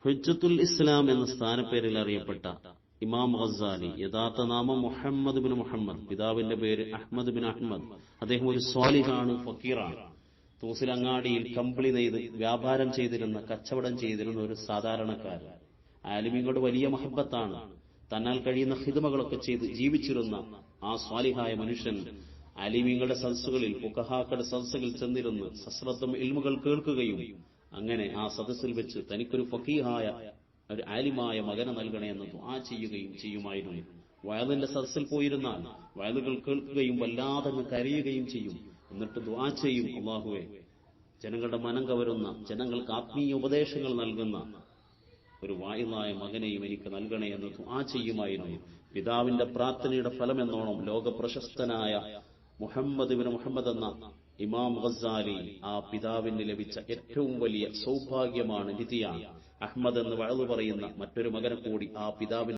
ഹുജ്ജത്തുൽ ഇസ്ലാം എന്ന സ്ഥാനപ്പേരിൽ അറിയപ്പെട്ട ഇമാം ഗസാലി, യഥാർത്ഥ നാമം മുഹമ്മദ് ബിൻ മുഹമ്മദ്, പിതാവിന്റെ പേര് അഹ്മദ് ബിൻ അഹ്മദ്. അദ്ദേഹം ഒരു സ്വാലിഹാണ്, ഫക്കീറാണ്. തൂസിലങ്ങാടിയിൽ കമ്പിളി നെയ്ത് വ്യാപാരം ചെയ്തിരുന്ന, കച്ചവടം ചെയ്തിരുന്ന ഒരു സാധാരണക്കാരൻ. ആലിമീങ്ങളുടെ വലിയ മഹബത്താണ്. തന്നാൽ കഴിയുന്ന ഹിദ്മകളൊക്കെ ചെയ്ത് ജീവിച്ചിരുന്ന ആ സ്വാലിഹായ മനുഷ്യൻ ആലിമീങ്ങളുടെ സദസ്സുകളിൽ, ഫുഖഹാക്കളുടെ സദസ്സുകളിൽ ചെന്നിരുന്ന് സശ്രദ്ധം ഇൽമുകൾ കേൾക്കുകയും അങ്ങനെ ആ സദസ്സിൽ വെച്ച് തനിക്കൊരു ഫഖീഹായ ഒരു ആലിമായ മകനെ നൽകണേ എന്ന് ദുആ ചെയ്യുകയും ചെയ്യുമായിരുന്നു. വയലിന്റെ സദസ്സിൽ പോയിരുന്നാൽ വയലുകൾ കേൾക്കുകയും വല്ലാതെ കരയുകയും ചെയ്യും. എന്നിട്ട് ദുആ ചെയ്യും, അല്ലാഹുവേ, ജനങ്ങളുടെ മനം കവരുന്ന, ജനങ്ങൾക്ക് ആത്മീയ ഉപദേശങ്ങൾ നൽകുന്ന ഒരു വായിലായ മകനെയും എനിക്ക് നൽകണേ എന്ന് ദുആ ചെയ്യുമായിരുന്നു. പിതാവിന്റെ പ്രാർത്ഥനയുടെ ഫലമെന്നോണം ലോകപ്രശസ്തനായ മുഹമ്മദ് ബിൻ മുഹമ്മദ് എന്ന ഇമാം ഗസാലി ആ പിതാവിന് ലഭിച്ച ഏറ്റവും വലിയ സൗഭാഗ്യമാണ്, നിധിയാണ്. അഹ്മദ് എന്ന് വഅദ് പറയുന്ന മറ്റൊരു മകനെ കൂടി ആ പിതാവിന്